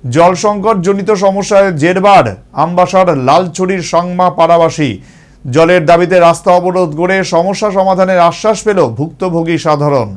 জল সংকট জনিত সমস্যায় জেরবার আমবাসার লালছড়ির সাংমা পাড়াবাসী জলের দাবিতে রাস্তা অবরোধ করে সমস্যা সমাধানের আশ্বাস পেল ভুক্তভোগী সাধারণ।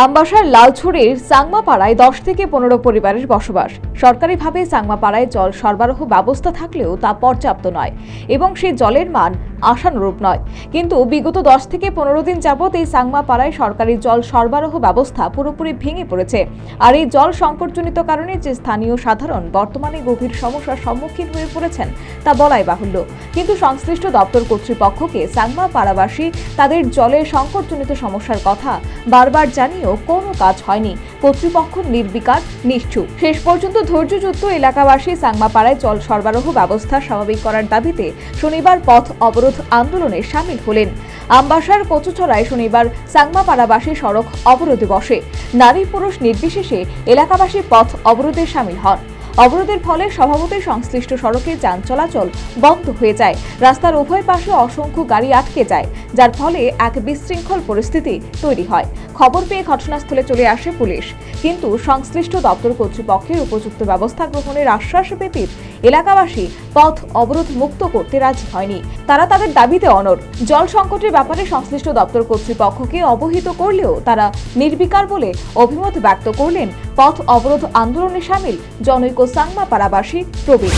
আমবাসার লালছড়ির সাংমাপাড়ায় 10 থেকে 15 পরিবারের বসবাস। সরকারিভাবে সাংমাপাড়ায় জল সরবরাহ ব্যবস্থা থাকলেও তা পর্যাপ্ত নয় এবং সেই জলের মান আশানুরূপ নয়। কিন্তু বিগত 10 থেকে 15 দিন যাবৎ এই সাংমাপাড়ায় সরকারি জল সরবরাহ ব্যবস্থা পুরোপুরি ভেঙে পড়েছে। আর এই জল সংকটজনিত কারণে যে স্থানীয় সাধারণ বর্তমানে গভীর সমস্যার সম্মুখীন হয়ে পড়েছেন তা বলাই বাহুল্য। কিন্তু সংশ্লিষ্ট দপ্তর কর্তৃপক্ষকে সাংমাপাড়াবাসী তাদের জলের সংকটজনিত সমস্যার কথা বারবার জানিয়েও কোনো কাজ হয়নি। কর্তৃপক্ষ নির্বিকার, নিশ্চুপ। শেষ পর্যন্ত ধৈর্যযুক্ত এলাকাবাসী সাংমাপাড়ায় জল সরবরাহ ব্যবস্থা স্বাভাবিক করার দাবিতে শনিবার পথ অবরোধ আন্দোলনে সামিল হলেন। আমবাসার কচুছড়ায় শনিবার সাংমাপাড়াবাসী সড়ক অবরোধে বসে। নারী পুরুষ নির্বিশেষে এলাকাবাসী পথ অবরোধে সামিল হন। অবরোধের ফলে স্বভাবতই সংশ্লিষ্ট সড়কে যান চলাচল বন্ধ হয়ে যায়। রাস্তার উভয় পাশে অসংখ্য গাড়ি আটকে যায়, যার ফলে এক বিশৃঙ্খল পরিস্থিতি তৈরি হয়। খবর পেয়ে ঘটনাস্থলে চলে আসে পুলিশ, কিন্তু সংশ্লিষ্ট দপ্তর কর্তৃপক্ষের উপযুক্ত ব্যবস্থা গ্রহণের আশ্বাস ব্যতীত এলাকাবাসী পথ অবরোধ মুক্ত করতে রাজি হয়নি। তারা তাদের দাবিতে অনড়। জল সংকটের ব্যাপারে সংশ্লিষ্ট দপ্তর কর্তৃপক্ষকে অবহিত করলেও তারা নির্বিকার বলে অভিমত ব্যক্ত করলেন পথ অবরোধ আন্দোলনে সামিল জনৈক সাংমাপাড়াবাসী প্রবীণ।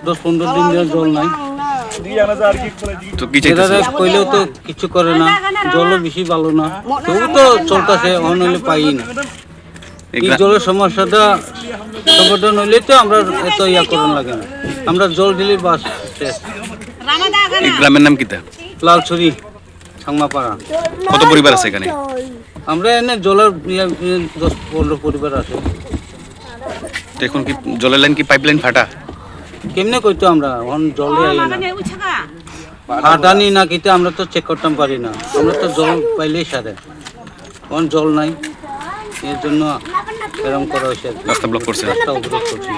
10-15 দিন ধরে জল নাই, তো কি চাইতেছে? কইলেও তো কিছু করে না, জলও বেশি ভালো না, তবু তো চলতেছে, অনলে পাই না। এই জলের সমস্যাটা সমাধান হইলে তো আমরা এত ইয়া করার লাগে না। আমরা জল দিলে বাস শেষ। এই গ্রামের নাম কিটা? লালছড়ি সাংমাপাড়া। কত পরিবার আছে এখানে? আমরা এনে জলের 10-15 পরিবার আছে। তো এখন কি জলের লাইন কি পাইপলাইন ফাটা? কেমনে কইতো আমরা এখন জলে আই না, ফাটানি না কিটা আমরা তো চেক করতাম পারি না। আমরা তো জল পাইলেই সারে, এখন জল নাই, এর জন্য এরকম করা হয়েছে। রাস্তা ব্লক করছে, রাস্তা অবরোধ করছে।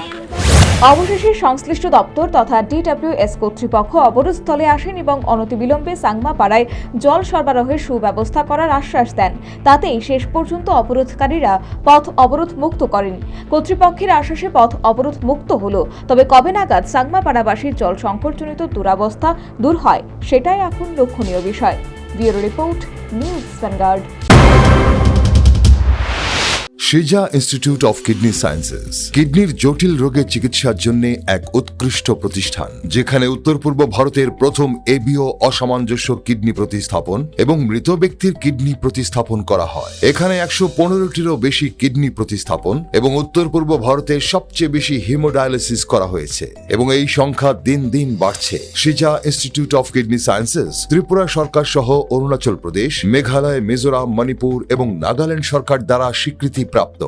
অবশেষে সংশ্লিষ্ট দপ্তর তথা DWS কর্তৃপক্ষ অবরোধস্থলে আসেন এবং অনতিবিলম্বে সাংমাপাড়ায় জল সরবরাহের সুব্যবস্থা করার আশ্বাস দেন। তাতেই শেষ পর্যন্ত অবরোধকারীরা পথ অবরোধ মুক্ত করেন। কর্তৃপক্ষের আশ্বাসে পথ অবরোধ মুক্ত হলো, তবে কবে নাগাদ সাংমাপাড়াবাসীর জল সংকটজনিত দুরবস্থা দূর হয় সেটাই এখন লক্ষণীয় বিষয়। Bureau report, news vanguard. Shija institute of kidney sciences কিডনির জটিল রোগের চিকিৎসার জন্য এক উৎকৃষ্ট প্রতিষ্ঠান, যেখানে উত্তর পূর্ব ভারতের প্রথম এবিও অসামঞ্জস্য কিডনি প্রতিস্থাপন এবং মৃত ব্যক্তির কিডনি প্রতিস্থাপন করা হয়। এখানে 115টিরও বেশি কিডনি প্রতিস্থাপন এবং উত্তর পূর্ব ভারতের সবচেয়ে বেশি হিমোডায়ালিসিস করা হয়েছে এবং এই সংখ্যা দিন দিন বাড়ছে। Shija institute of kidney sciences Tripura সরকার সহ অরুণাচল প্রদেশ, মেঘালয়, মিজোরাম, মণিপুর এবং নাগাল্যান্ড সরকার দ্বারা স্বীকৃতি প্রাপ্ত।